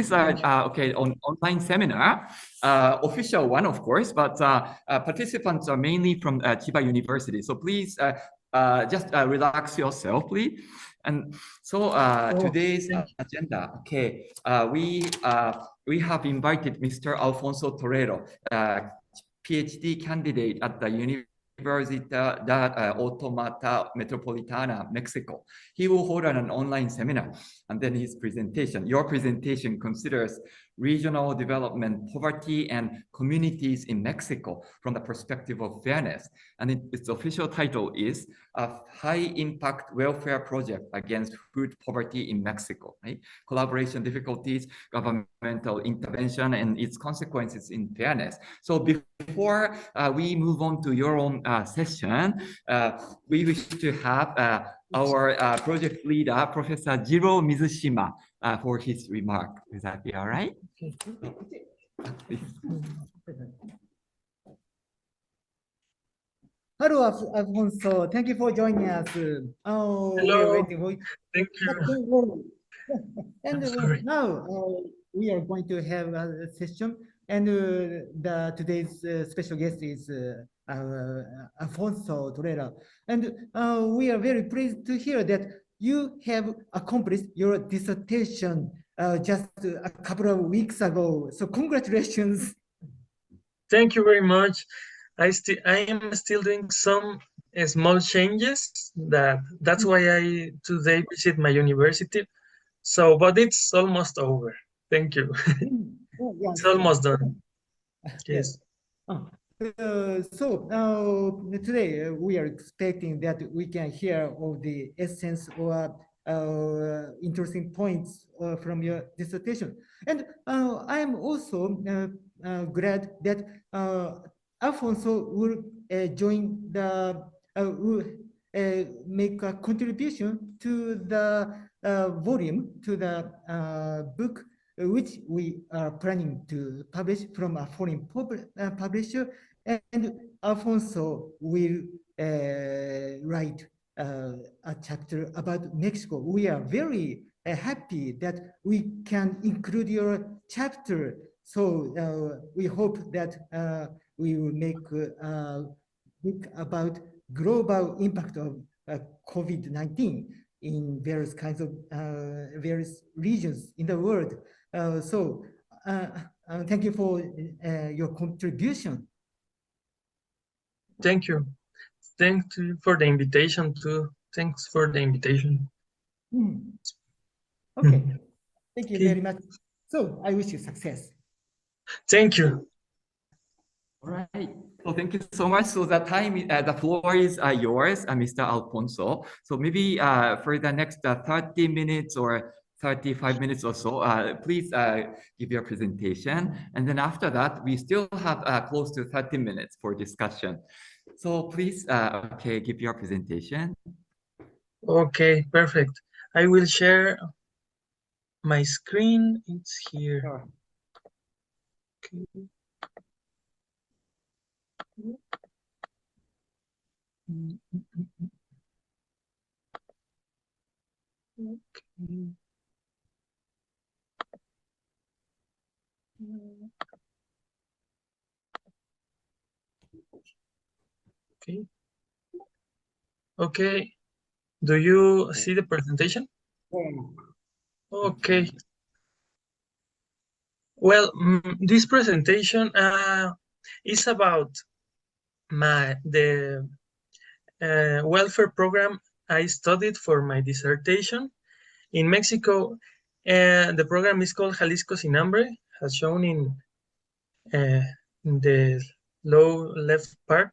is an online seminar, official one, of course, but participants are mainly from Chiba University. So please just relax yourself, please. And so today's agenda, we have invited Mr. Alfonso Torrero, Ph.D. candidate at the Universidad Autónoma Metropolitana, Mexico. He will hold an online seminar, and then his presentation. Your presentation considers regional development, poverty, and communities in Mexico from the perspective of fairness. And its official title is a high-impact welfare project against food poverty in Mexico, right? Collaboration difficulties, governmental intervention, and its consequences in fairness. So before we move on to your own session, we wish to have our project leader, Professor Jiro Mizushima, for his remark. Is that be all right? Hello, Alfonso. Thank you for joining us. Hello. We are waiting for you. Thank you. And now we are going to have a session. And today's special guest is Alfonso Torrero. And we are very pleased to hear that you have accomplished your dissertation just a couple of weeks ago. So congratulations. Thank you very much. I am still doing some small changes. That's why I today visit my university. So, but it's almost over. Thank you. Oh, yes. It's almost done. Yes. Today we are expecting that we can hear all the essence or interesting points from your dissertation. And I am also glad that Alfonso will join will make a contribution to the volume, to the book, which we are planning to publish from a foreign publisher, and Alfonso will write a chapter about Mexico. We are very happy that we can include your chapter. So we hope that we will make a book about global impact of COVID-19 in various kinds of various regions in the world. Thank you for your contribution. Thank you. Thank you for the invitation too. Thanks for the invitation. Okay. Thank you very much. So I wish you success. Thank you. All right. So thank you so much. So the floor is yours, Mr. Alfonso. So maybe for the next 30 minutes or 35 minutes or so, please give your presentation. And then after that, we still have close to 30 minutes for discussion. So please, give your presentation. Okay, perfect. I will share my screen. It's here. Sure. Okay. Okay. Okay. Do you see the presentation? Okay. Well, this presentation is about the welfare program I studied for my dissertation in Mexico. The program is called Jalisco Sin Hambre, as shown in the low left part.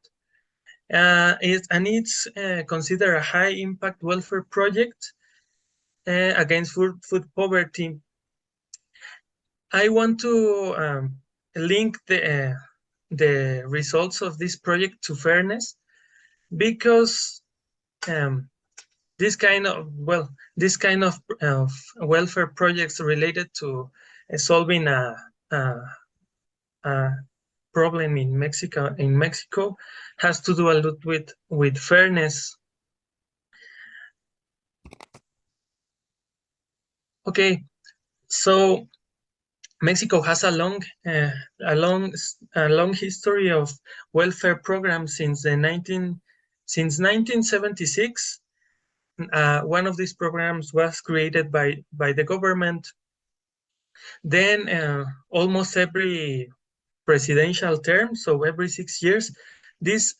It's considered a high impact welfare project against food poverty. I want to link the results of this project to fairness, because this kind of welfare projects related to solving a problem in Mexico has to do a lot with fairness. Okay, so Mexico has a long history of welfare programs since 1976. One of these programs was created by the government. Then almost every presidential term, so every 6 years, these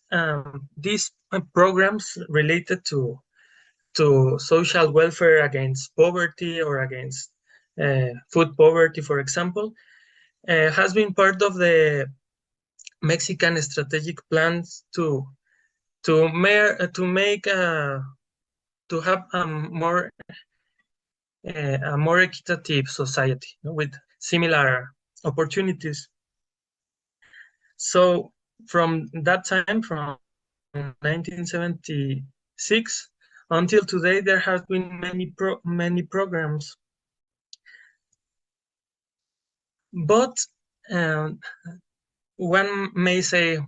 programs related to social welfare against poverty or against food poverty, for example, has been part of the Mexican strategic plans to have a more equitable society, with similar opportunities. So from that time, from 1976 until today, there have been many programs. But one may say,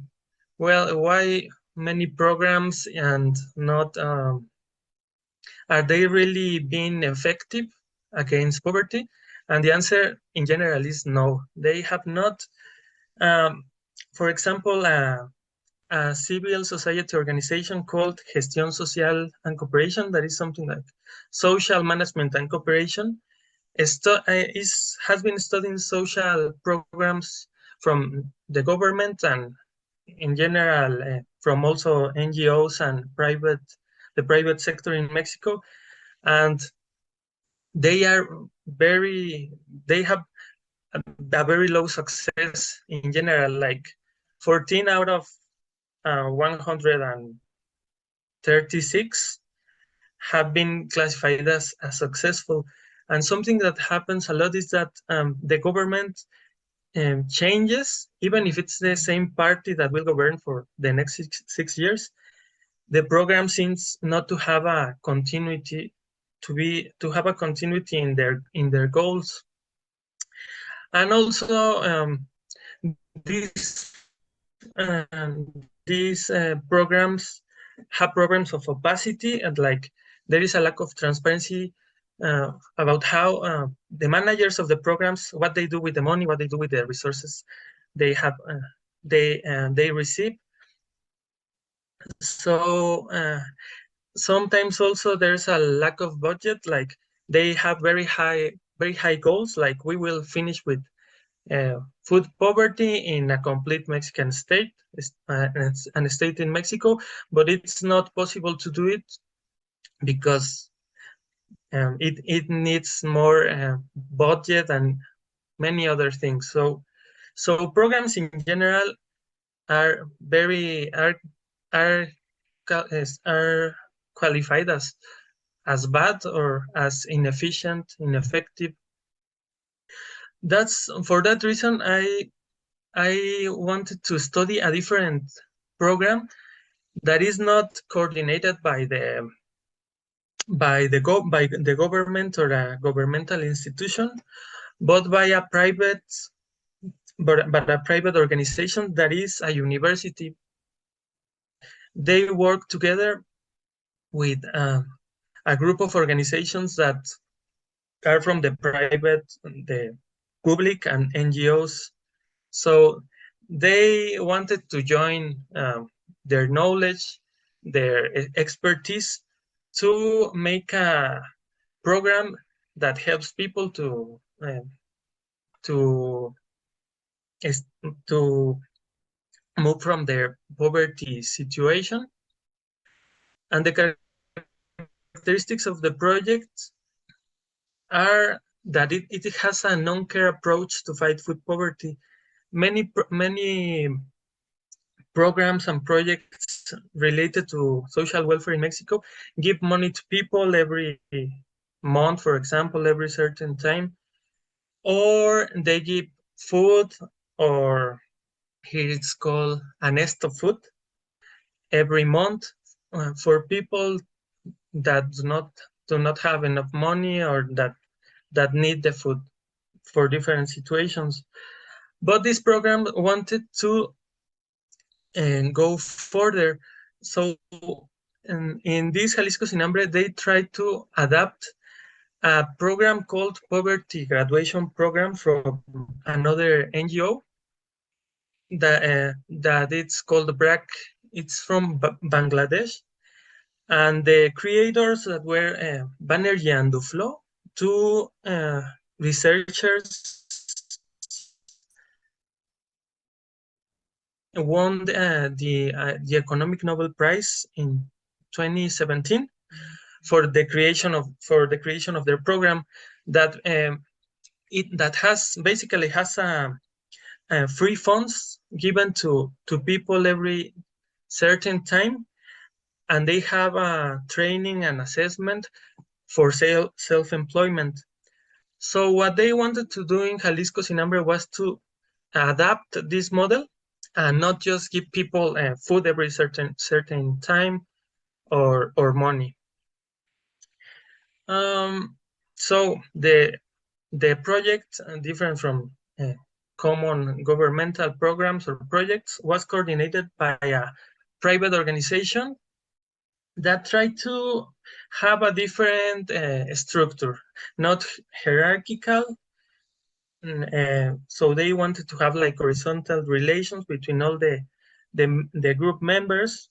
well, why many programs and not are they really being effective against poverty? And the answer in general is no, they have not. For example, a civil society organization called Gestión Social and Cooperation, that is something like social management and cooperation, has been studying social programs from the government and in general from also NGOs and the private sector in Mexico, and they have a very low success in general, like 14 out of 136 have been classified as successful. And something that happens a lot is that the government changes, even if it's the same party that will govern for the next six years. The program seems not to have a continuity, to have a continuity in their goals. And also these programs have problems of opacity, and like there is a lack of transparency about how the managers of the programs, what they do with the money, what they do with the resources they have, they receive. So sometimes also there's a lack of budget, like they have very high goals, like we will finish with food poverty in a complete Mexican state, and a state in Mexico, but it's not possible to do it because it needs more budget and many other things. So programs in general are qualified as bad or as inefficient, ineffective. That's for that reason I wanted to study a different program that is not coordinated by the government or a governmental institution, but by a private organization that is a university. They work together with a group of organizations that are from the private, the public, and NGOs. So they wanted to join their knowledge, their expertise, to make a program that helps people to move from their poverty situation. And the characteristics of the project are that it has a non-care approach to fight food poverty. Many programs and projects related to social welfare in Mexico give money to people every month, for example, every certain time, or they give food, or here it's called a nest of food, every month for people that do not have enough money or that need the food for different situations. But this program wanted to go further. So in this Jalisco Sin Hambre, they tried to adapt a program called Poverty Graduation Program from another NGO that it's called BRAC. It's from Bangladesh, and the creators that were Banerjee and Duflo, two researchers, won the Economic Nobel Prize in 2017 for the creation of their program that basically has free funds given to people every certain time, and they have a training and assessment for self-employment. So what they wanted to do in Jalisco Sinambre was to adapt this model and not just give people food every certain time or money. So the project, different from common governmental programs or projects, was coordinated by a private organization that tried to have a different structure, not hierarchical. So they wanted to have like horizontal relations between all the group members,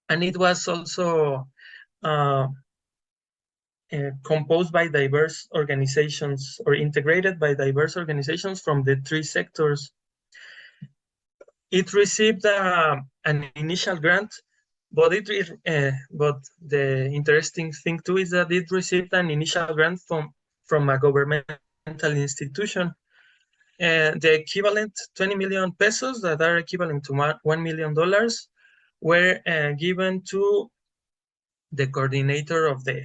and it was also composed by diverse organizations or integrated by diverse organizations from the three sectors. It received an initial grant, but but the interesting thing too is that it received an initial grant from a governmental institution. The equivalent 20 million pesos, that are equivalent to $1 million, were given to the coordinator of the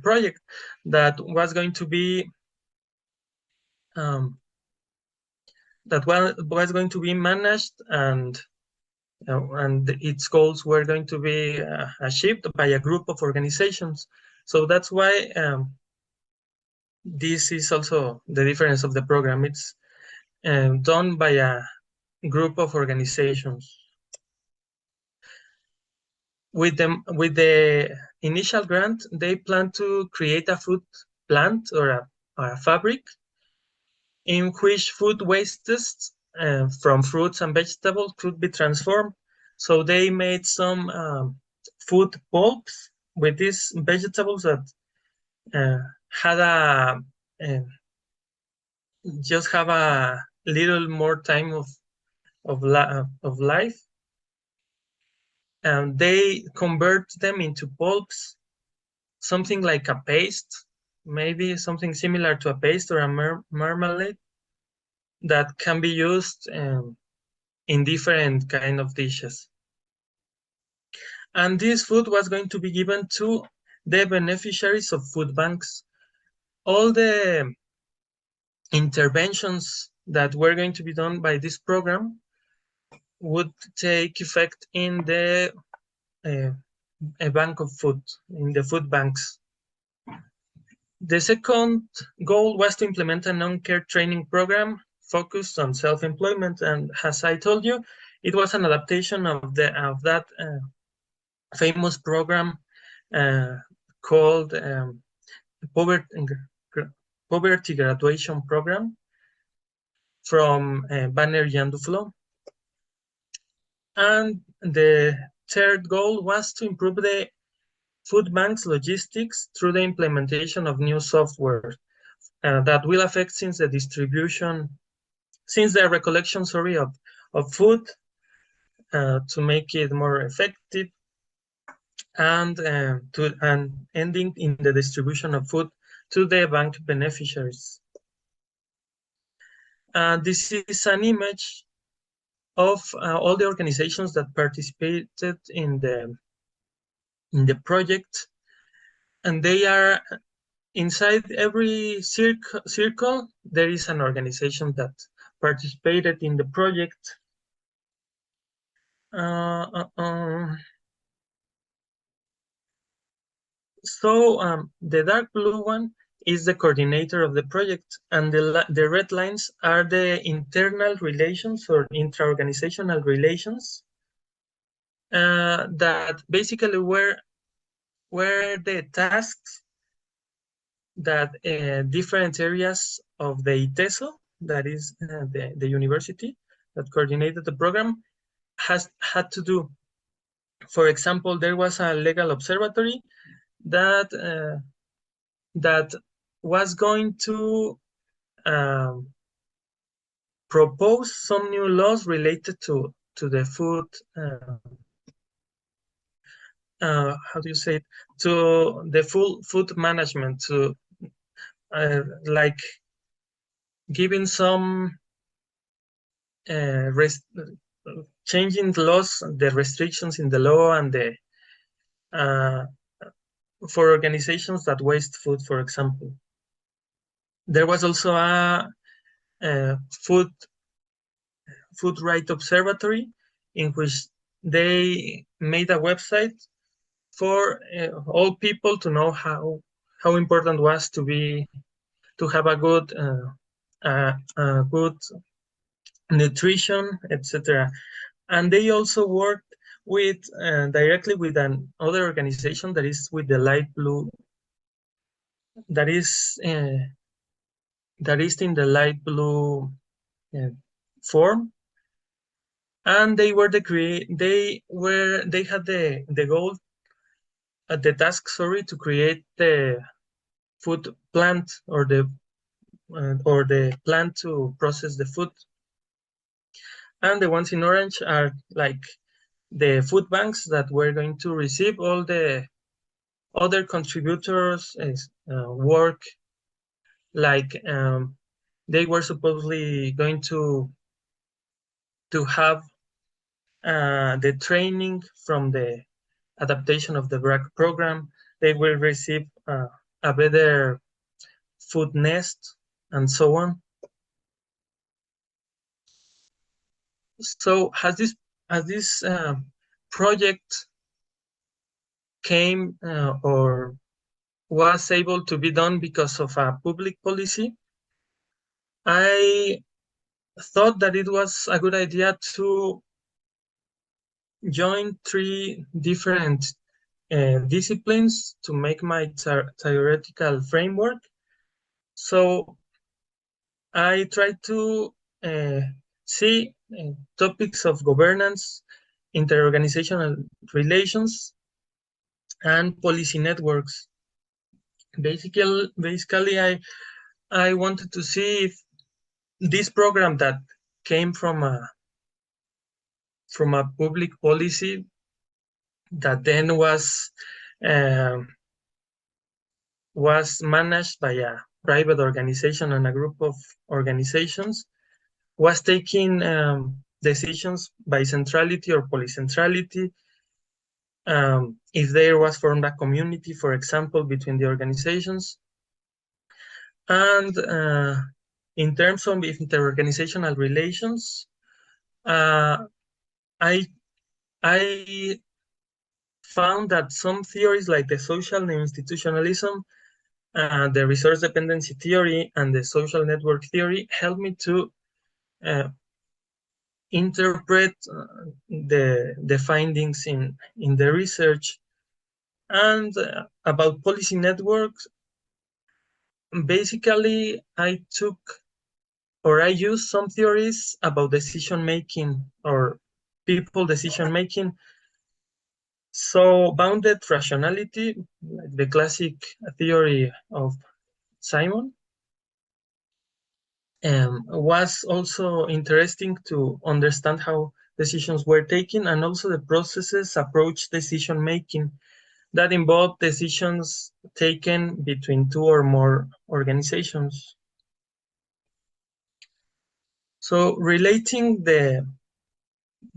project that was going to be managed, and its goals were going to be achieved by a group of organizations. So that's why this is also the difference of the program. It's done by a group of organizations. With the initial grant, they plan to create a food plant or a fabric in which food wastes from fruits and vegetables could be transformed. So they made some food pulps with these vegetables that had just have a little more time of life, and they convert them into pulps, something like a paste, maybe something similar to a paste or a marmalade that can be used in different kind of dishes. And this food was going to be given to the beneficiaries of food banks. All the interventions that were going to be done by this program would take effect in the a bank of food, in the food banks. The second goal was to implement a non-care training program focused on self-employment, and as I told you, it was an adaptation of that famous program called Poverty Graduation Program from Banerjee and Duflo. And the third goal was to improve the food bank's logistics through the implementation of new software that will affect since the recollection of food to make it more effective, and ending in the distribution of food to the bank beneficiaries. This is an image of all the organizations that participated in the project, and they are inside every circle. There is an organization that participated in the project. So the dark blue one is the coordinator of the project, and the red lines are the internal relations or intra-organizational relations that basically were the tasks that different areas of the ITESO, that is the university that coordinated the program, had to do. For example, there was a legal observatory that that was going to propose some new laws related to the food. How do you say it? To the full food management, to like giving some changing laws, the restrictions in the law, and the for organizations that waste food, for example. There was also a food right observatory in which they made a website for all people to know how important it was to have a good good nutrition, etc. And they also worked with directly with another organization that is with the light blue, that is in the light blue form, and they had the goal, the task, sorry, to create the food plant, or the plant to process the food. And the ones in orange are like the food banks that were going to receive all the other contributors' work. Like they were supposedly going to have the training from the adaptation of the BRAC program. They will receive a better food nest, and so on. So has this project came or was able to be done because of a public policy? I thought that it was a good idea to join 3 different disciplines to make my theoretical framework. So I tried to see topics of governance, interorganizational relations, and policy networks. Basically, I wanted to see if this program that came from a public policy that then was managed by a private organization and a group of organizations, was taking decisions by centrality or polycentrality. If there was formed a community, for example, between the organizations. And in terms of interorganizational relations, I found that some theories like the social institutionalism, the resource dependency theory, and the social network theory helped me to interpret the findings in the research. And about policy networks, basically I used some theories about decision making or people decision making. So bounded rationality, like the classic theory of Simon, was also interesting to understand how decisions were taken, and also the processes approach decision making that involve decisions taken between 2 or more organizations. So relating the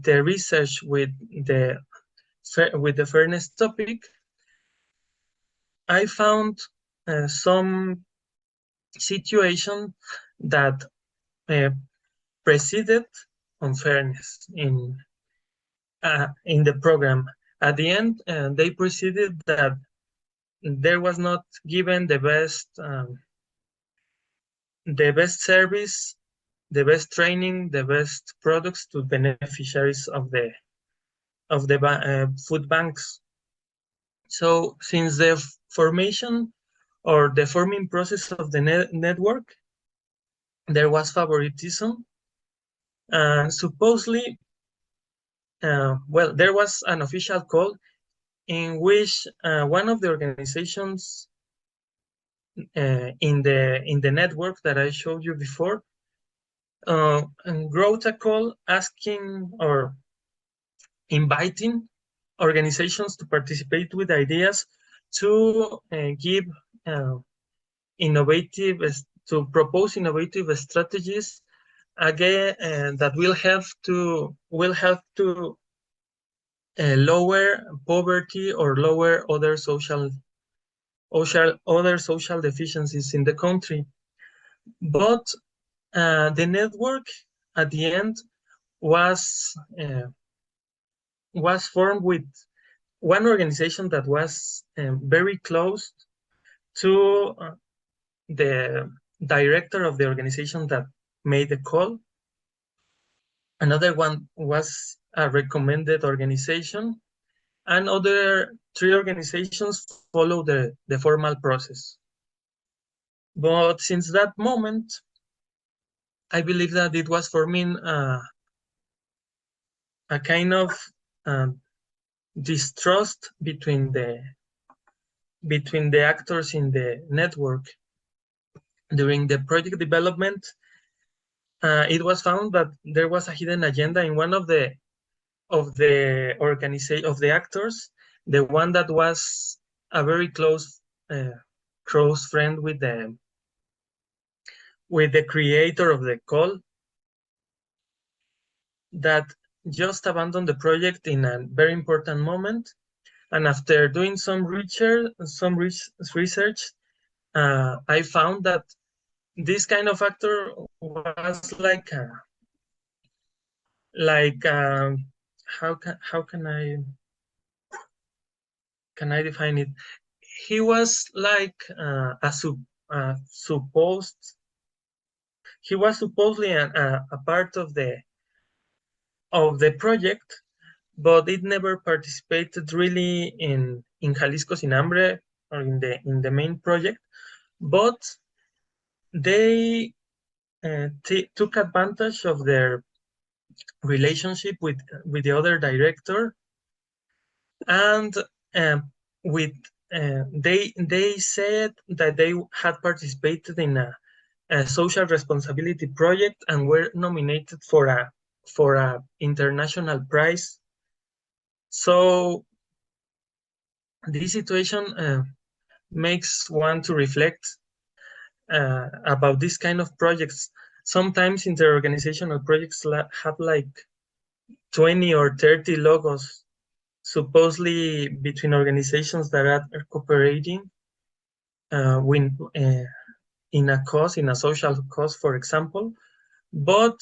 research with the fairness topic, I found some situation that preceded unfairness in the program. At the end, they preceded that there was not given the best service, the best training, the best products to beneficiaries of the food banks. So since the formation or the forming process of the network, there was favoritism. Supposedly, well, there was an official call in which one of the organizations in the network that I showed you before wrote a call asking or inviting organizations to participate with ideas to give to propose innovative strategies again that will help to lower poverty or lower other social deficiencies in the country. But the network at the end was formed with one organization that was very close to the director of the organization that made the call. Another one was a recommended organization, and other 3 organizations follow the formal process. But since that moment, I believe that it was forming a kind of distrust between the actors in the network. During the project development, it was found that there was a hidden agenda in one of the actors, the one that was a very close friend with the creator of the call, that just abandoned the project in a very important moment. And after doing some research, I found that this kind of actor was how can I define it? He was like he was supposedly a part of the project, but it never participated really in Jalisco Sin Hambre or in the main project. But they took advantage of their relationship with the other director, and they said that they had participated in a social responsibility project and were nominated for a international prize. So this situation makes one to reflect about this kind of projects. Sometimes inter-organizational projects have like 20 or 30 logos, supposedly between organizations that are cooperating in a social cause, for example. But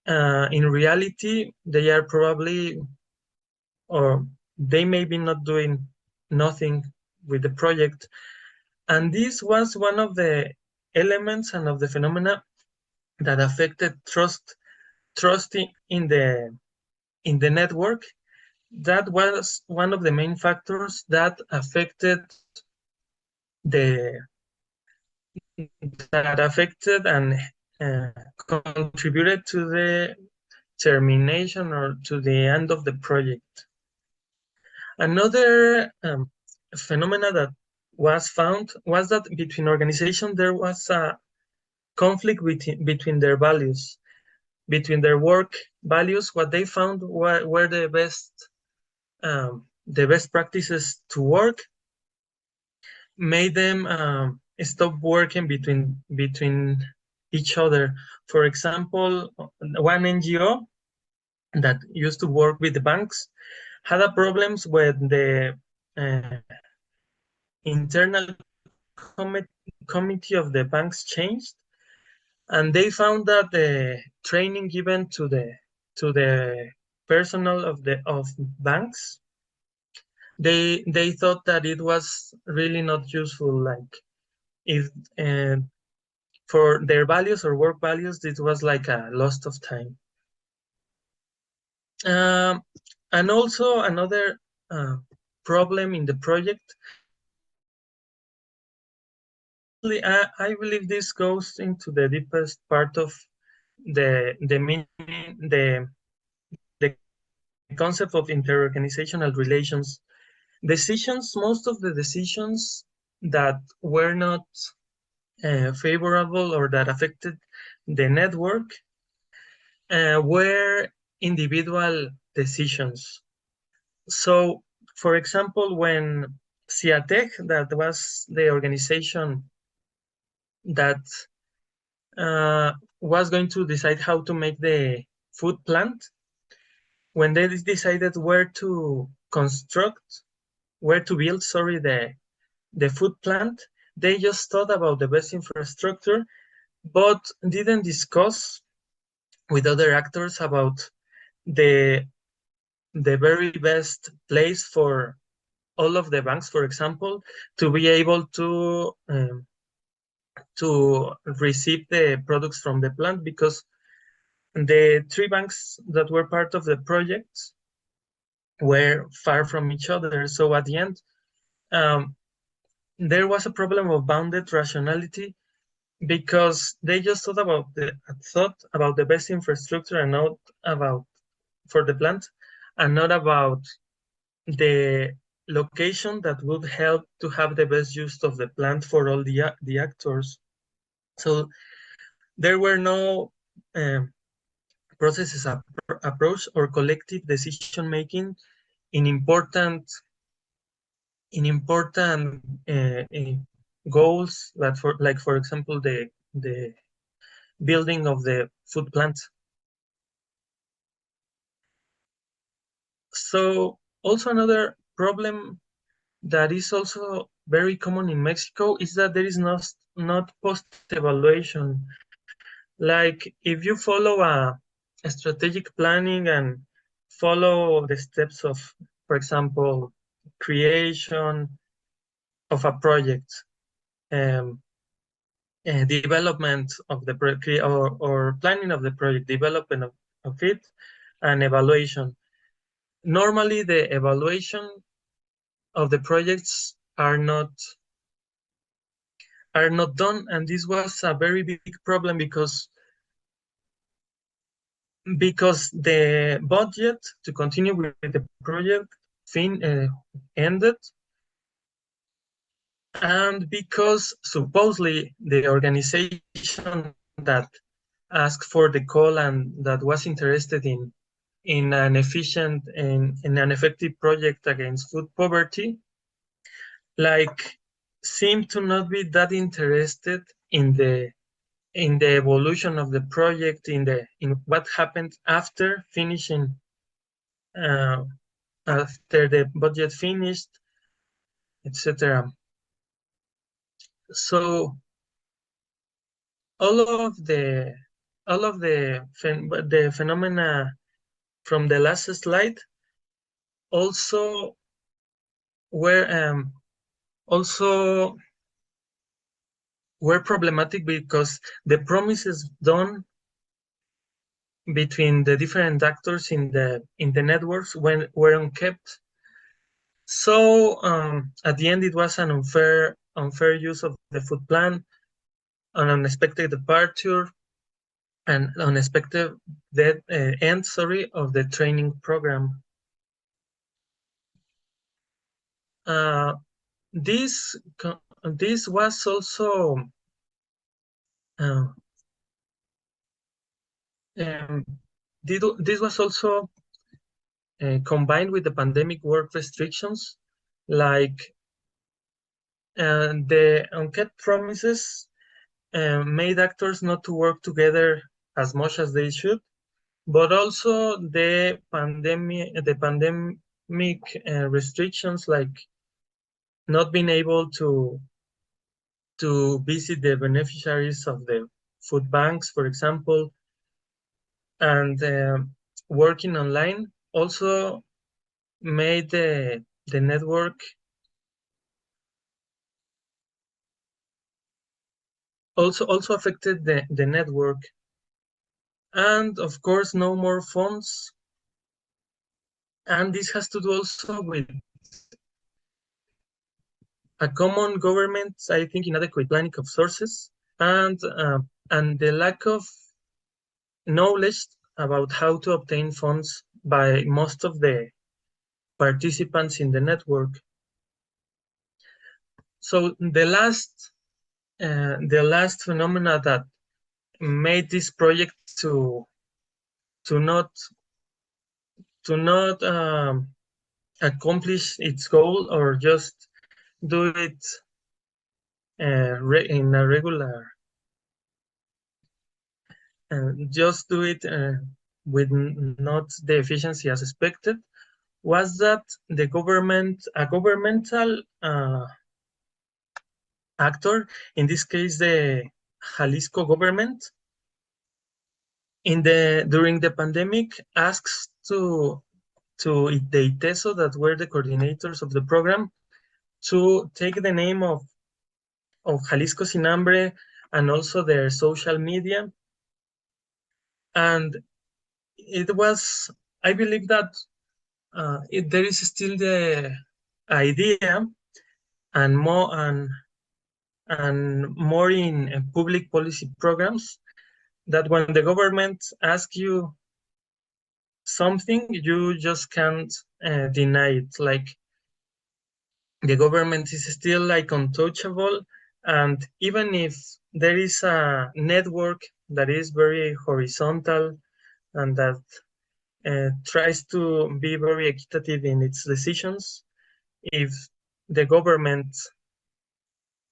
in reality, they are probably, or they may be not doing nothing with the project. And this was one of the elements and of the phenomena that affected trust in the network. That was one of the main factors that affected and contributed to the termination or to the end of the project. Another phenomena that was found was that between organizations there was a conflict between their values, between their work values. What they found were the best practices to work, made them stop working between each other. For example, one NGO that used to work with the banks had a problems with the internal committee of the banks changed, and they found that the training given to the personnel of banks, they thought that it was really not useful. Like if for their values or work values, it was like a loss of time. And also another problem in the project I believe this goes into the deepest part of the meaning, the concept of interorganizational relations. Most of the decisions that were not favorable or that affected the network were individual decisions. So, for example, when CIATEC, that was the organization that was going to decide how to make the food plant, when they decided where to build, the food plant, they just thought about the best infrastructure, but didn't discuss with other actors about the very best place for all of the banks, for example, to be able to receive the products from the plant, because the 3 banks that were part of the project were far from each other. So at the end, there was a problem of bounded rationality, because they just thought about the best infrastructure and not about for the plant, and not about the location that would help to have the best use of the plant for all the actors. So there were no processes approach or collective decision making in important goals that for example the building of the food plant. So also another problem that is also very common in Mexico is that there is not post-evaluation. Like if you follow a strategic planning and follow the steps of, for example, creation of a project, development of the project, or planning of the project, development of it, and evaluation. Normally, the evaluation of the projects are not done, and this was a very big problem because the budget to continue with the project ended, and because supposedly the organization that asked for the call and that was interested in an efficient and in an effective project against food poverty, like seemed to not be that interested in the evolution of the project, in what happened after finishing, after the budget finished, etc. So all of the phenomena from the last slide also were problematic, because the promises done between the different actors in the networks were unkept. So at the end, it was an unfair use of the food plan, an unexpected departure, and unexpected end of the training program. This was also this was also combined with the pandemic work restrictions, like the unkept promises made actors not to work together as much as they should, but also the pandemic restrictions, like not being able to visit the beneficiaries of the food banks, for example, and working online also made the network also affected the network. And of course, no more funds, and this has to do also with a common government, I think, inadequate planning of sources, and the lack of knowledge about how to obtain funds by most of the participants in the network. So the last phenomena that made this project to not accomplish its goal, or just do it in a regular, just do it with not the efficiency as expected, was that a governmental actor, in this case the Jalisco government, during the pandemic, asks to the ITESO, that were the coordinators of the program, to take the name of Jalisco Sin Hambre and also their social media. And it was, I believe that there is still the idea, and more in public policy programs, that when the government asks you something, you just can't deny it. Like, the government is still like untouchable, and even if there is a network that is very horizontal and that tries to be very equitable in its decisions, if the government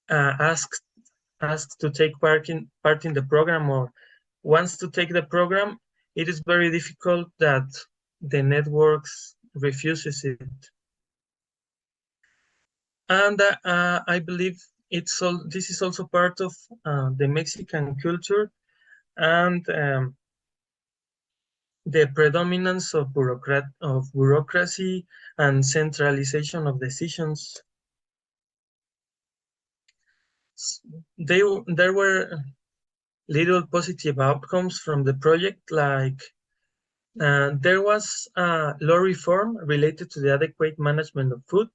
asks to take part in the program, or wants to take the program, it is very difficult that the networks refuses it. And I believe this is also part of the Mexican culture, and the predominance of bureaucracy and centralization of decisions. There were little positive outcomes from the project, like there was a law reform related to the adequate management of food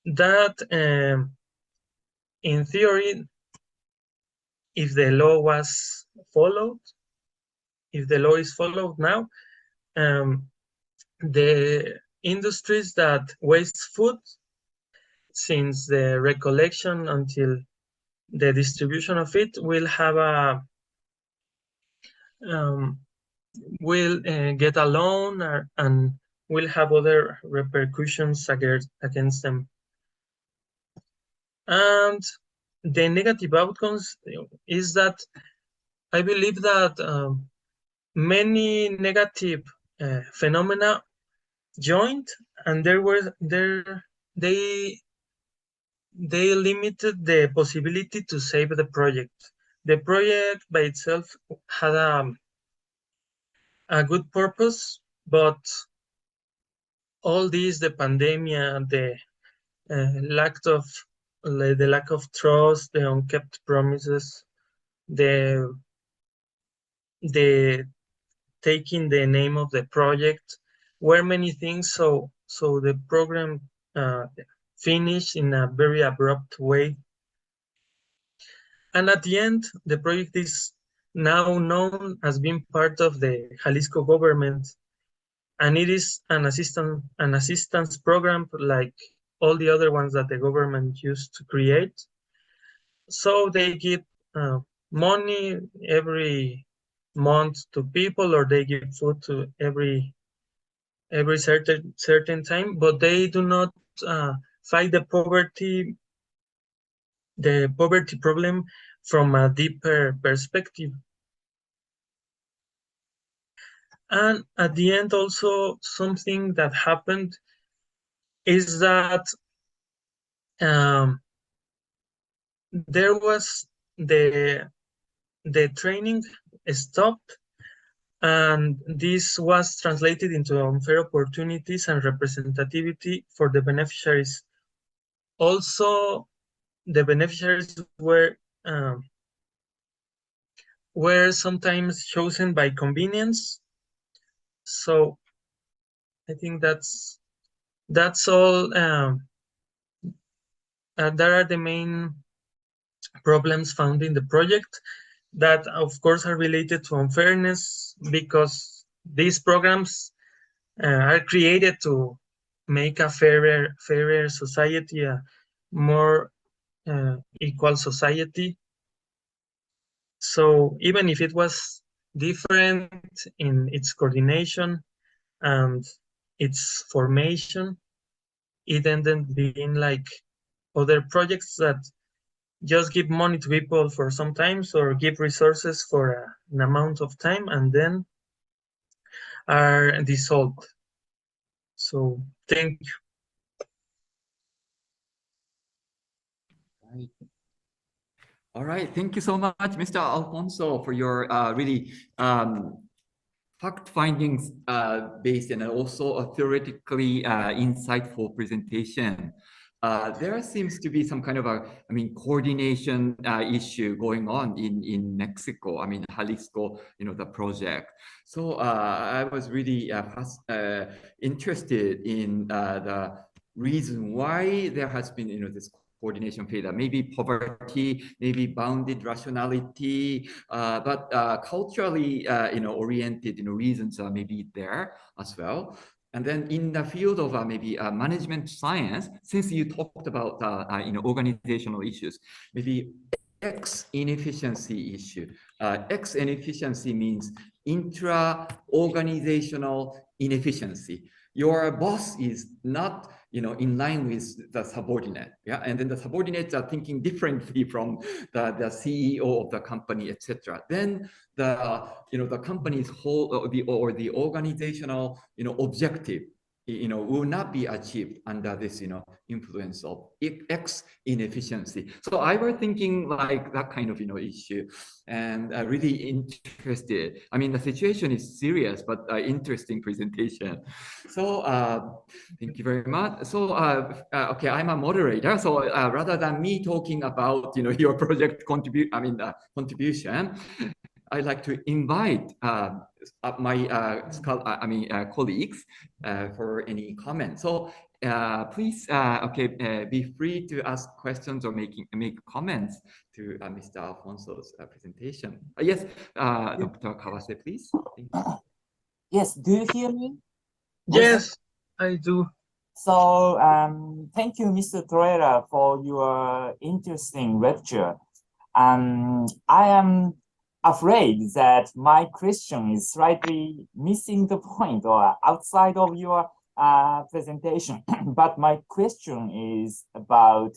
that, in theory, if the law was followed, if the law is followed now, the industries that waste food, since the recollection until the distribution of it, will have will get a loan, and will have other repercussions against them. And the negative outcomes is that I believe that many negative phenomena joined, and they limited the possibility to save the project. The project by itself had a good purpose, but all these, the pandemic, the lack of trust, the unkept promises, the taking the name of the project, were many things. So the program finished in a very abrupt way. And at the end, the project is now known as being part of the Jalisco government, and it is an assistance program like all the other ones that the government used to create. So they give money every month to people, or they give food to every certain time, but they do not fight the poverty problem from a deeper perspective. And at the end, also, something that happened is that there was the training stopped, and this was translated into unfair opportunities and representativity for the beneficiaries. Also, the beneficiaries were sometimes chosen by convenience. So I think that's all there are the main problems found in the project that, of course, are related to unfairness, because these programs are created to make a fairer society, a more equal society. So even if it was different in its coordination and its formation, it ended up being like other projects that just give money to people for some times, or give resources for an amount of time, and then are dissolved. So thank you. Right. All right, thank you so much, Mr. Alfonso, for your really fact findings based and also a theoretically insightful presentation. There seems to be some kind of coordination issue going on in Mexico. I mean, Jalisco, the project. So I was really interested in the reason why there has been, this coordination failure, maybe poverty, maybe bounded rationality, but culturally, oriented, reasons are maybe there as well. And then in the field of maybe management science, since you talked about organizational issues, maybe X inefficiency issue. X inefficiency means intra-organizational inefficiency. Your boss is not in line with the subordinate, yeah, and then the subordinates are thinking differently from the CEO of the company, etc. Then the company's whole or the organizational objective will not be achieved under this influence of X inefficiency. So I was thinking like that kind of issue, and really interested. I mean, the situation is serious, but interesting presentation. So thank you very much. So okay, I'm a moderator. So rather than me talking about your project contribution, I'd like to invite my colleagues for any comments. So please, be free to ask questions or make comments to Mr. Alfonso's presentation. Yes, Dr. Kawase, please. Thank you. Yes, do you hear me? Yes, I do. So thank you, Mr. Torrero, for your interesting lecture. I am afraid that my question is slightly missing the point or outside of your presentation. But my question is about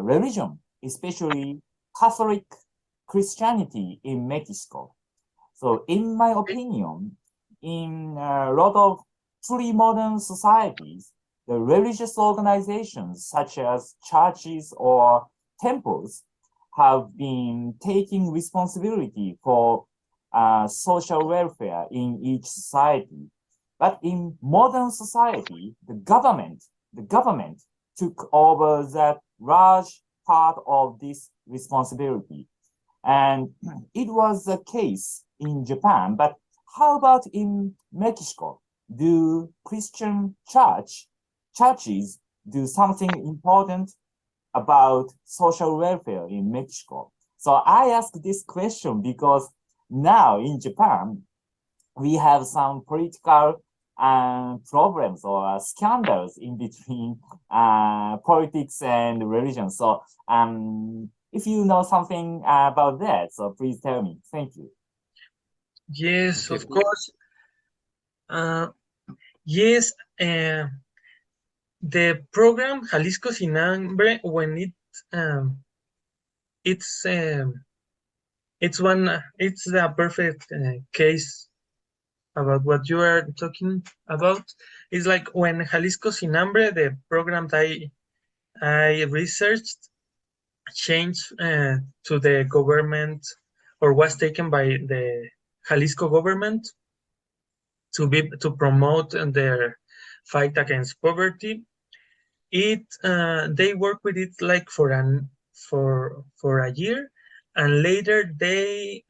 religion, especially Catholic Christianity in Mexico. So in my opinion, in a lot of pre-modern societies, the religious organizations such as churches or temples have been taking responsibility for social welfare in each society. But in modern society, the government took over that large part of this responsibility. And it was the case in Japan, but how about in Mexico? Do Christian churches do something important about social welfare in Mexico? So I ask this question because now in Japan, we have some political problems or scandals in between politics and religion. So if you know something about that, so please tell me. Thank you. Yes, of course. Yes, the program Jalisco Sin Hambre, when it's the perfect case about what you are talking about. It's like when Jalisco Sin Hambre, the program that I researched, changed to the government, or was taken by the Jalisco government to promote their fight against poverty. They work with it like for a year, and later they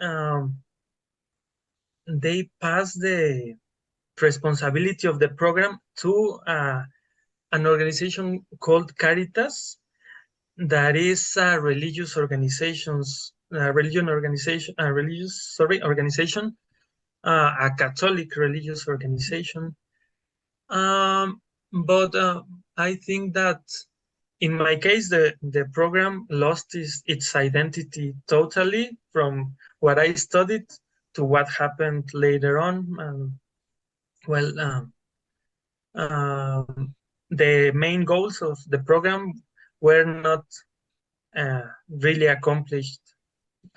pass the responsibility of the program to an organization called Caritas, that is religious organizations, organization, a Catholic religious organization. But I think that in my case, the program lost its identity totally from what I studied to what happened later on. And well, the main goals of the program were not really accomplished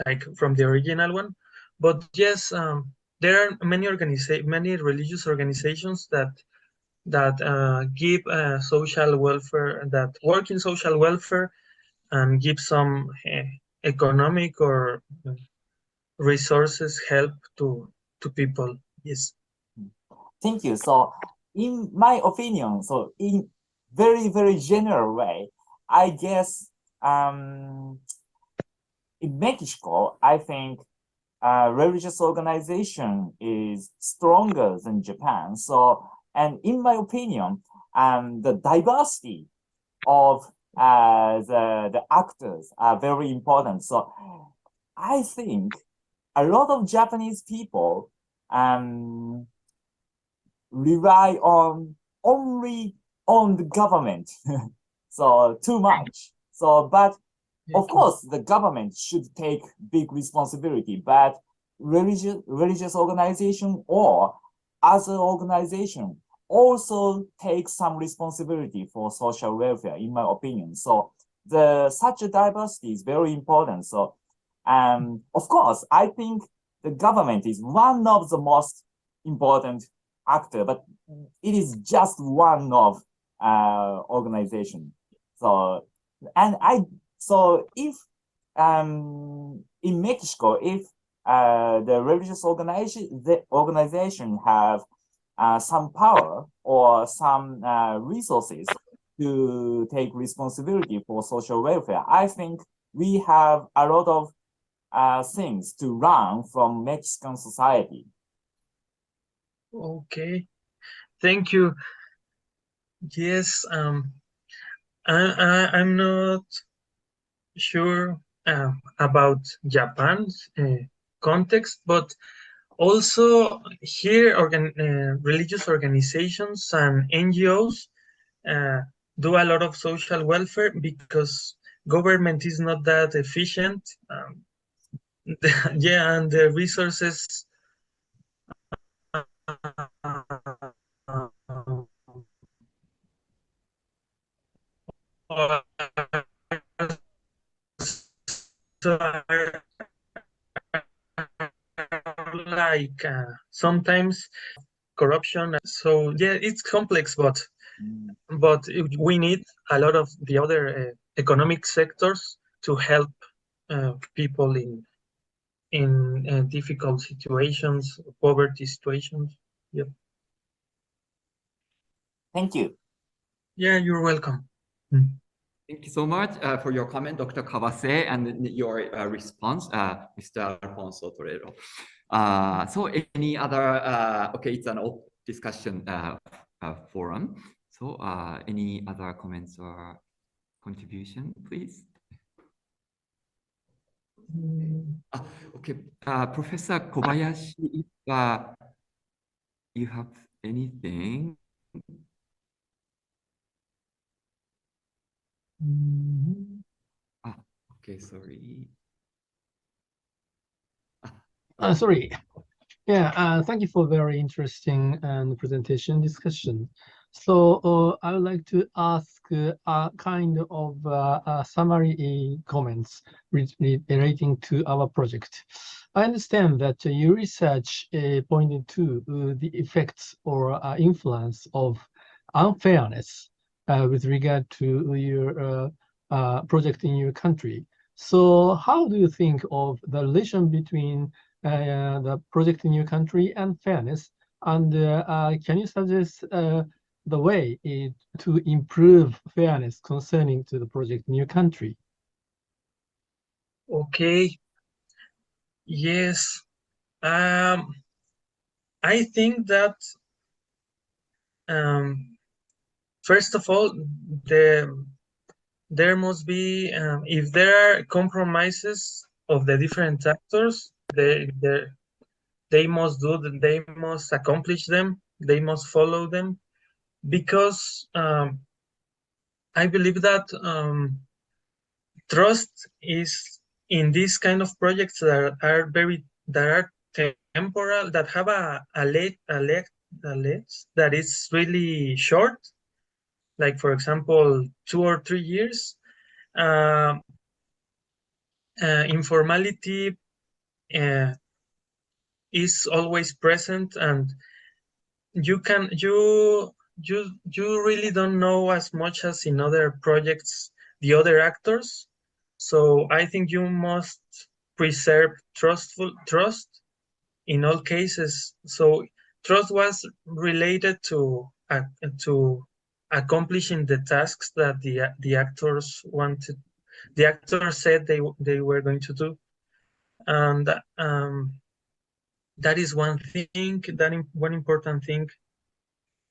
like from the original one. But yes, there are many religious organizations that give social welfare, that work in social welfare and give some economic or resources help to people. Yes. Thank you. So in my opinion, so in very, very general way, I guess in Mexico, I think religious organization is stronger than Japan. So, and in my opinion, the diversity of the actors are very important. So I think a lot of Japanese people rely only on the government. So too much. So, but of course, the government should take big responsibility, but religious organization or other organization also take some responsibility for social welfare, in my opinion. So such a diversity is very important. So, of course, I think the government is one of the most important actor, but it is just one of organization. So, so if in Mexico, if the religious organization have some power or some resources to take responsibility for social welfare, I think we have a lot of things to learn from Mexican society. Okay, thank you. Yes, I'm not sure about Japan's context, but also here religious organizations and NGOs do a lot of social welfare because government is not that efficient. Yeah, and the resources like sometimes corruption. So yeah, it's complex, but we need a lot of the other economic sectors to help people in difficult situations, poverty situations. Yep. Thank you. Yeah, you're welcome. Thank you so much for your comment, Dr. Kawase, and your response, Mr. Alfonso Torrero. So any other, okay, it's an open discussion forum. So any other comments or contribution, please? Okay, Professor Kobayashi, if you have anything. Okay, sorry. Sorry. Yeah, thank you for very interesting presentation discussion. So I would like to ask a kind of summary comments relating to our project. I understand that your research pointed to the effects or influence of unfairness with regard to your project in your country. So how do you think of the relation between the project in your country and fairness? And can you suggest the way to improve fairness concerning to the project in your country? Okay. Yes. I think that first of all, the there must be, if there are compromises of the different actors, they must they must accomplish them, they must follow them, because I believe that trust is in these kind of projects that are temporal, that have a leg that is really short, like for example 2 or 3 years. Informality is always present, and you really don't know as much as in other projects the other actors. So I think you must preserve trust in all cases. So trust was related to accomplishing the tasks that the actors wanted. The actors said they were going to do, and that is one thing, one important thing.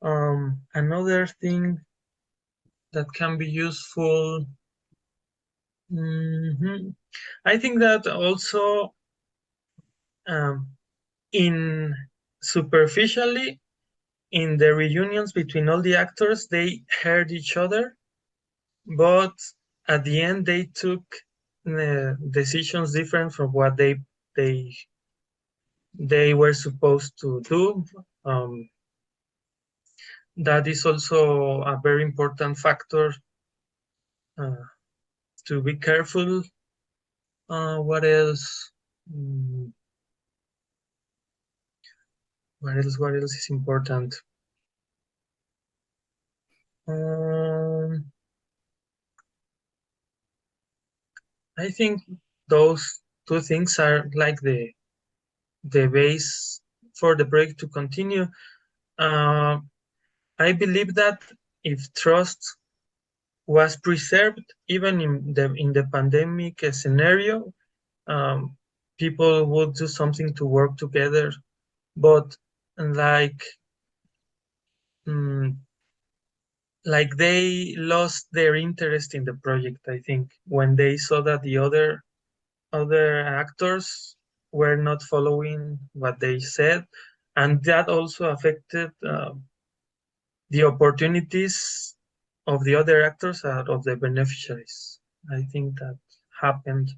Another thing that can be useful, I think that also in superficially in the reunions between all the actors, they heard each other, but at the end they took decisions different from what they were supposed to do. That is also a very important factor to be careful. What else? What else is important? I think those two things are like the base for the project to continue. I believe that if trust was preserved, even in the pandemic scenario, people would do something to work together. But like they lost their interest in the project, I think, when they saw that the other actors were not following what they said, and that also affected the opportunities of the other actors and of the beneficiaries. I think that happened.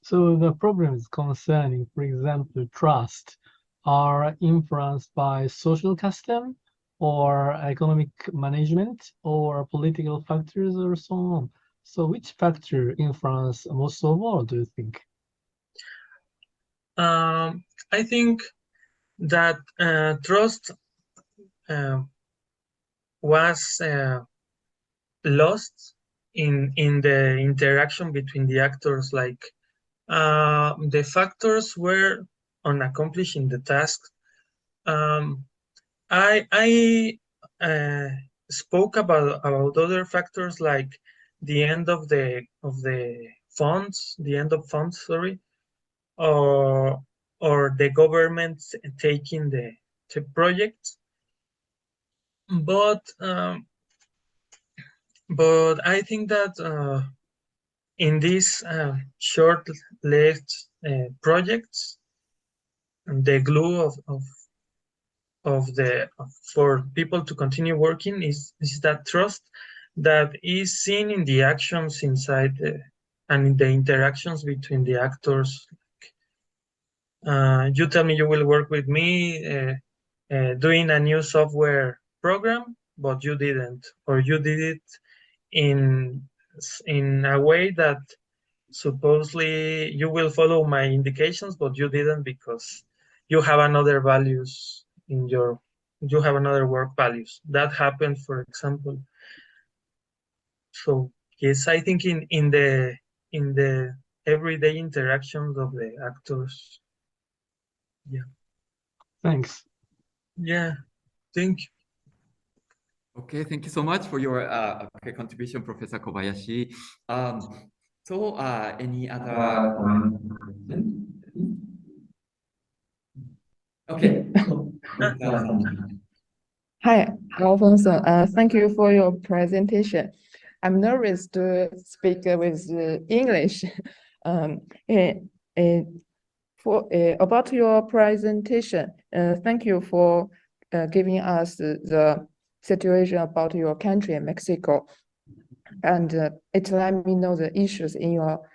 So the problems concerning, for example, trust are influenced by social custom or economic management or political factors or so on. So which factor influence most of all, do you think? I think that trust was lost in the interaction between the actors. Like the factors were on accomplishing the task. I spoke about other factors, like the end of the funds, sorry, or the government taking the project. But I think that in these short-lived projects, the glue for people to continue working is that trust that is seen in the actions inside and in the interactions between the actors. You tell me you will work with me doing a new software program, but you didn't, or you did it in a way that supposedly you will follow my indications, but you didn't because you have another values you have another work values. That happened, for example. So yes, I think in the everyday interactions of the actors. Yeah. Thanks. Yeah, thank you. Okay, thank you so much for your contribution, Professor Kobayashi. So, any other question? Okay. Hi, Alfonso. Thank you for your presentation. I'm nervous to speak with English. About your presentation, thank you for giving us the situation about your country, Mexico. And it let me know the issues in your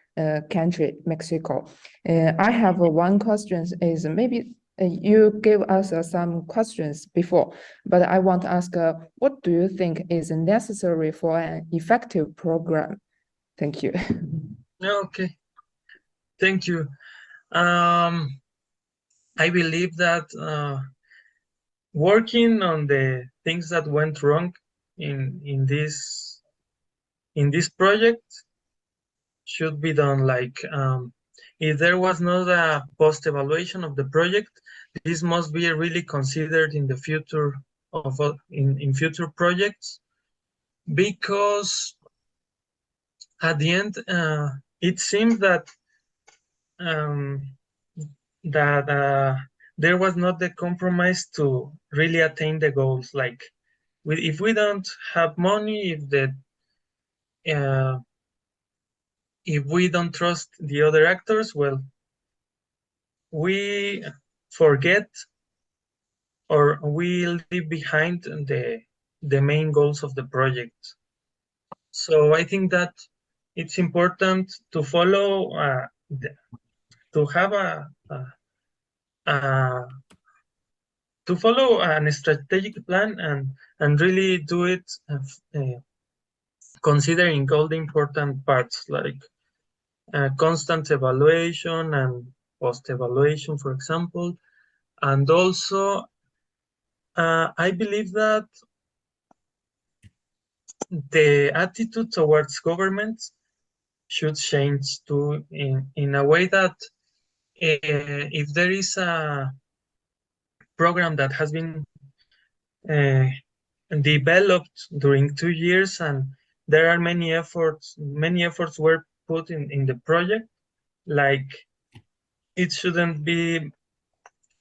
country, Mexico. I have one question is maybe you gave us some questions before, but I want to ask, what do you think is necessary for an effective program? Thank you. Okay, thank you. I believe that working on the things that went wrong in this project should be done. Like if there was not a post-evaluation of the project, this must be really considered in the future of in future projects, because at the end it seems that there was not the compromise to really attain the goals. Like if we don't have money, if we don't trust the other actors, well, we forget or we leave behind the main goals of the project. So I think that it's important to follow to have to follow a strategic plan and really do it considering all the important parts, like constant evaluation and post-evaluation, for example. And also, I believe that the attitude towards governments should change too, in a way that if there is a program that has been developed during 2 years and there are many efforts were put in the project, like it shouldn't be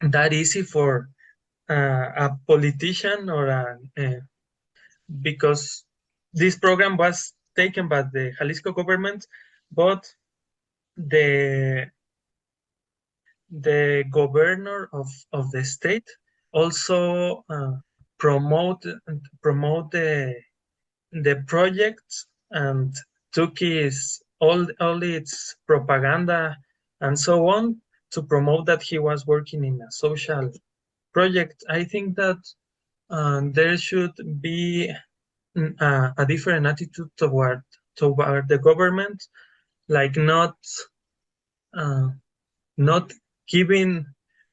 that easy for a politician or because this program was taken by the Jalisco government, but the governor of the state also promote the project and took all its propaganda and so on to promote that he was working in a social project. I think that there should be a different attitude toward the government, like not giving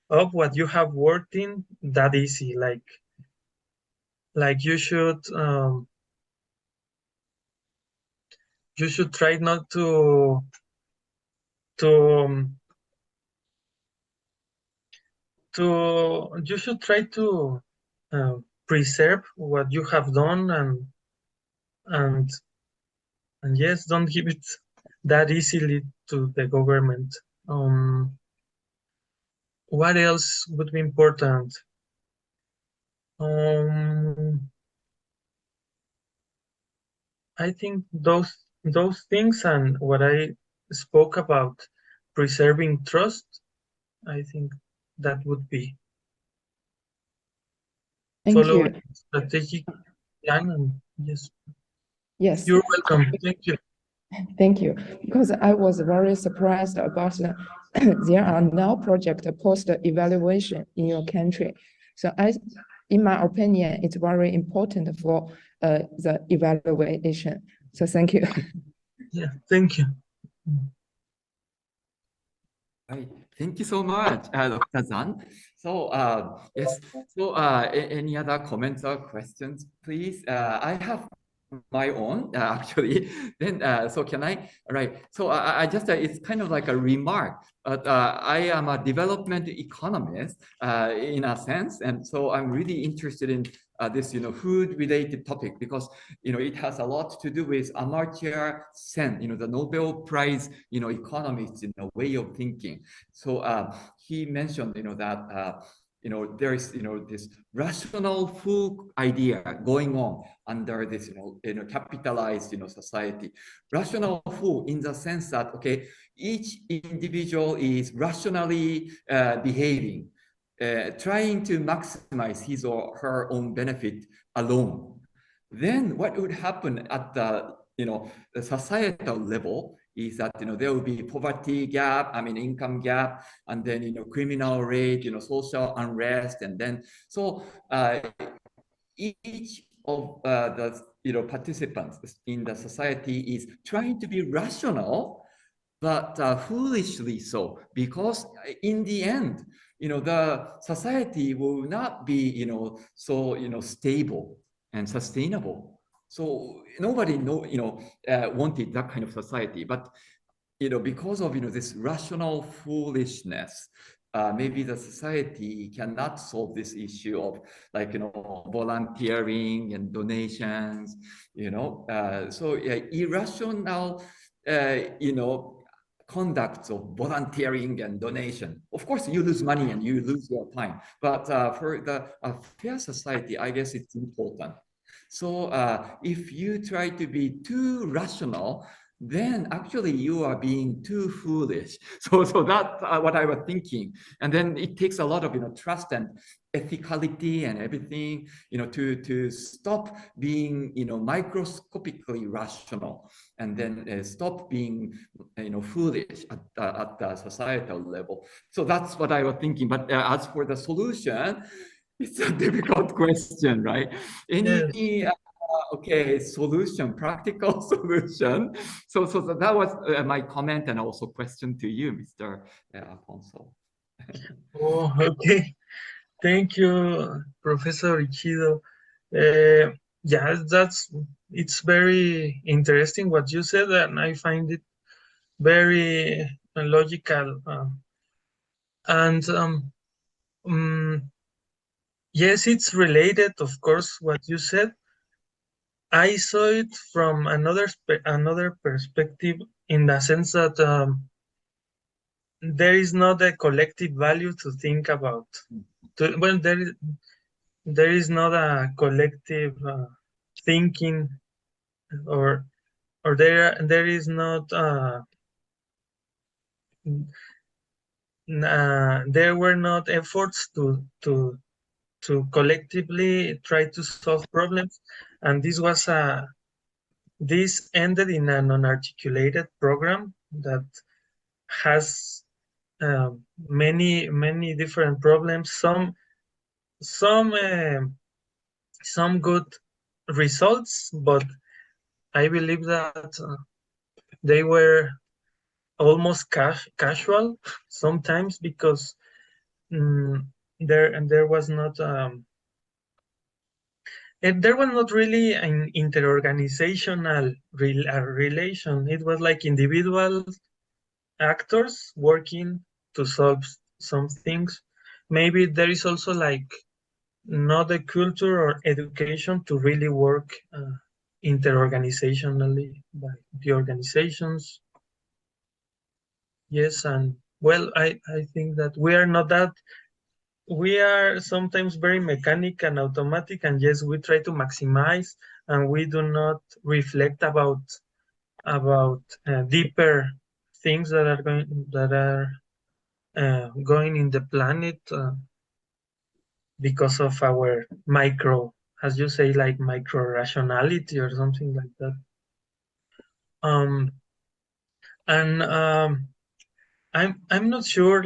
up what you have worked in that easy. Like you should try not to you should try to preserve what you have done and yes, don't give it that easily to the government. What else would be important? I think those things and what I spoke about preserving trust, I think that would be follow a strategic plan. And yes. Yes. You're welcome. Thank you. Thank you. Because I was very surprised about there are no project post-evaluation in your country. So in my opinion, it's very important for the evaluation. So thank you. Yeah, thank you. Right. Thank you so much, Dr. Zan. So yes, so any other comments or questions, please? I have my own actually. Then so can I? Right. So I just it's kind of like a remark. I am a development economist in a sense, and so I'm really interested in this food-related topic because it has a lot to do with Amartya Sen, the Nobel Prize economist in a way of thinking. So he mentioned that there is, this rational full idea going on under this, capitalized, society. Rational full in the sense that, okay, each individual is rationally behaving, trying to maximize his or her own benefit alone. Then what would happen at the, the societal level is that, there will be poverty gap, income gap, and then, criminal rate, social unrest. And then, so each of the, participants in the society is trying to be rational, but foolishly so, because in the end, the society will not be, so, stable and sustainable. So nobody wanted that kind of society, but because of this rational foolishness, maybe the society cannot solve this issue of volunteering and donations, so irrational, conducts of volunteering and donation. Of course, you lose money and you lose your time, but for the fair society, I guess it's important. So if you try to be too rational, then actually you are being too foolish. So that's what I was thinking. And then it takes a lot of trust and ethicality and everything, to stop being microscopically rational, and then stop being foolish at the societal level. So that's what I was thinking. But as for the solution, it's a difficult question, right? Any okay, solution, practical solution. So that was my comment and also question to you, Mr. Alfonso. Oh, okay. Thank you, Professor Ichido. Yeah, it's very interesting what you said, and I find it very logical. Yes, it's related, of course, what you said. I saw it from another perspective, in the sense that there is not a collective value to think about. Well, there is not a collective thinking, or there is not there were not efforts to collectively try to solve problems, and this ended in a non-articulated program that has many different problems, some good results, but I believe that they were almost casual sometimes, because there was not really an interorganizational relation. It was like individual actors working to solve some things. Maybe there is also not a culture or education to really work interorganizationally by the organizations. Yes, and well, I think that we are sometimes very mechanic and automatic, and yes, we try to maximize, and we do not reflect about deeper things that are going in the planet, because of our micro, as you say, like micro rationality or something like that. I'm not sure,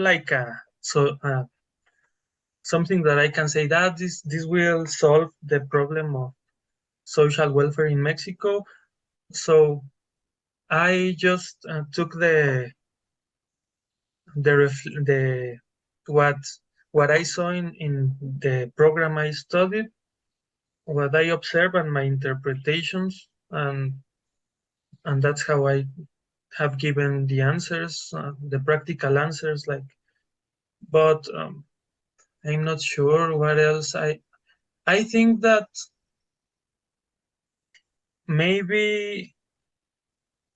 something that I can say that this will solve the problem of social welfare in Mexico. So I just took what I saw in the program I studied, what I observed, and my interpretations, and that's how I have given the answers, the practical answers. But I'm not sure what else. I think that maybe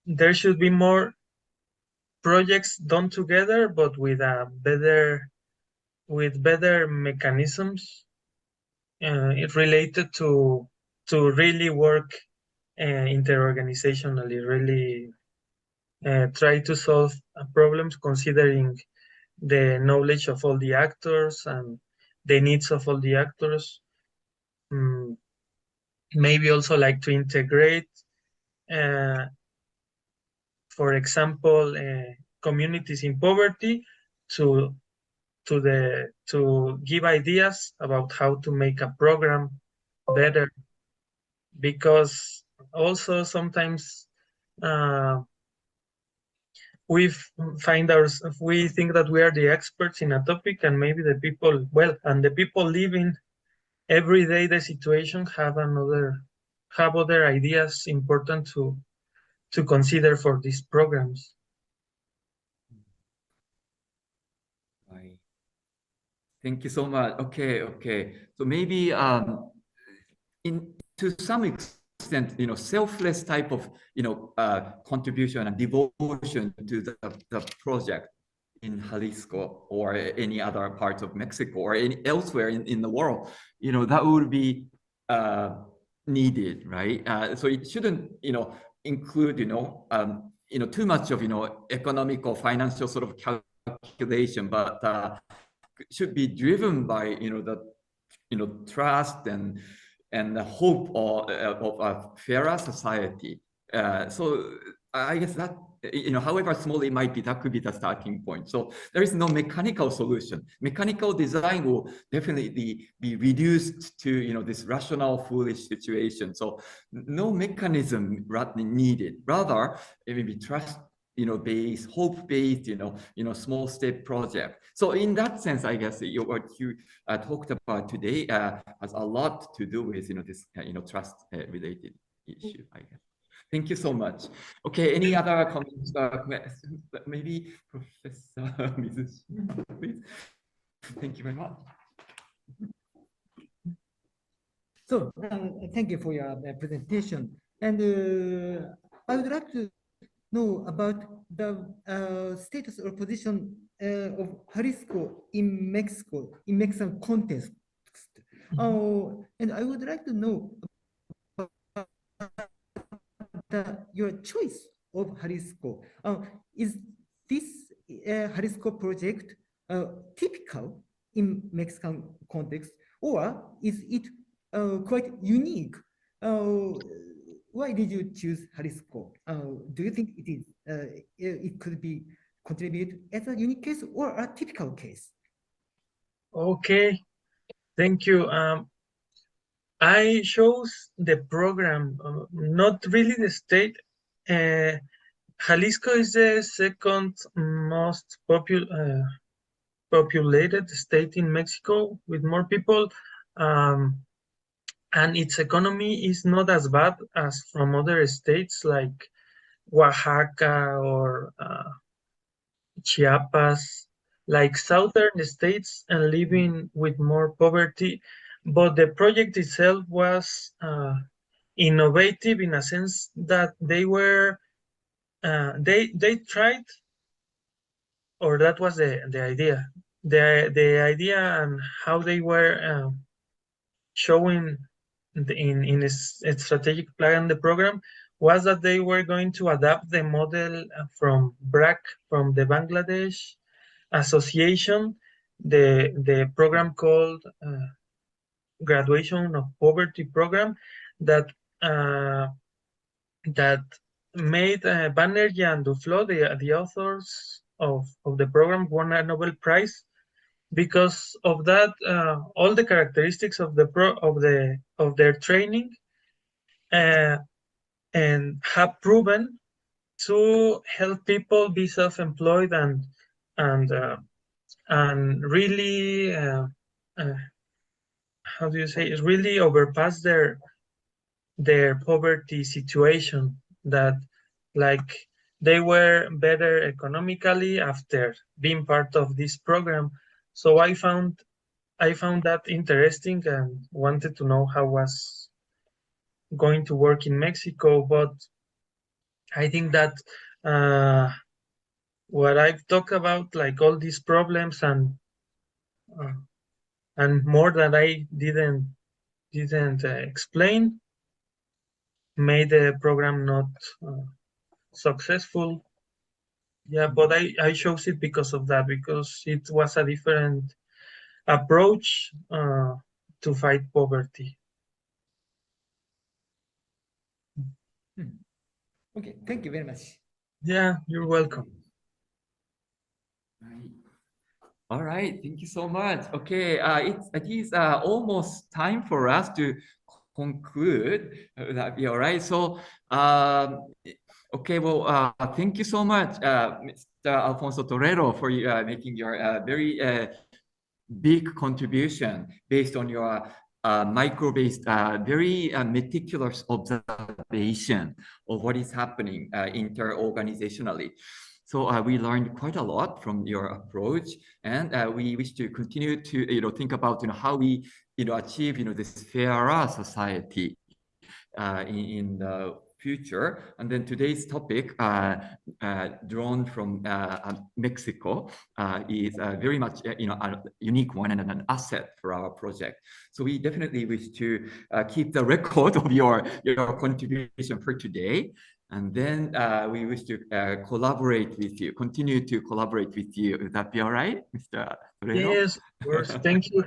there should be more projects done together, but with a better with better mechanisms it related to really work interorganizationally, really try to solve problems considering the knowledge of all the actors and the needs of all the actors. Maybe also like to integrate, for example, communities in poverty to give ideas about how to make a program better, because also sometimes we think that we are the experts in a topic, and maybe the people, and the people living every day the situation have other ideas important to consider for these programs. Right. Thank you so much. Okay. So maybe to some extent, selfless type of contribution and devotion to the project in Jalisco or any other parts of Mexico or elsewhere in the world, that would be needed, right? So it shouldn't, include, too much of, economic or financial sort of calculation, but should be driven by, the trust and the hope of a fairer society. So I guess that, however small it might be, that could be the starting point. So there is no mechanical solution. Mechanical design will definitely be reduced to, this rational, foolish situation. So no mechanism needed. Rather, it may be trust, based, hope-based, small step project. So in that sense, I guess what you talked about today has a lot to do with, this, trust related issue, I guess. Thank you so much. Okay, any other comments? Maybe Professor Mizushima, please. Thank you very much. So thank you for your presentation. And I would like to know about the status or position of Jalisco in Mexico, in Mexican context. And I would like to know your choice of Jalisco. Is this Jalisco project typical in Mexican context, or is it quite unique? Why did you choose Jalisco? Do you think it is it could be contribute as a unique case or a typical case? Okay, thank you. I chose the program, not really the state. Jalisco is the second most populated state in Mexico with more people, and its economy is not as bad as from other states like Oaxaca or Chiapas, like southern states and living with more poverty. But the project itself was innovative in a sense that they were they tried, or that was the idea. The idea and how they were showing in a strategic plan, the program, was that they were going to adapt the model from BRAC, from the Bangladesh Association, the program called Graduation of Poverty Program, that that made Banerjee and Duflo, the authors of the program, won a Nobel Prize because of that. All the characteristics of their training and have proven to help people be self-employed and really how do you say it, really overpass their poverty situation, that like they were better economically after being part of this program. So I found that interesting and wanted to know how was going to work in Mexico. But I think that what I've talked about, like all these problems and and more that I didn't explain made the program not successful. Yeah, but I chose it because of that, because it was a different approach to fight poverty. Okay, thank you very much. Yeah, you're welcome. Right. All right, thank you so much. Okay, it is almost time for us to conclude. That be all right. So, okay, well, thank you so much, Mr. Alfonso Torrero, for making your very big contribution based on your micro-based, very meticulous observation of what is happening inter-organizationally. So we learned quite a lot from your approach, and we wish to continue to think about how we achieve this fairer society in the future. And then today's topic, drawn from Mexico, is very much a unique one and an asset for our project. So we definitely wish to keep the record of your contribution for today. And then we wish to collaborate with you, continue to collaborate with you. Would that be all right, Mr. Torrero? Yes, of course. Thank you.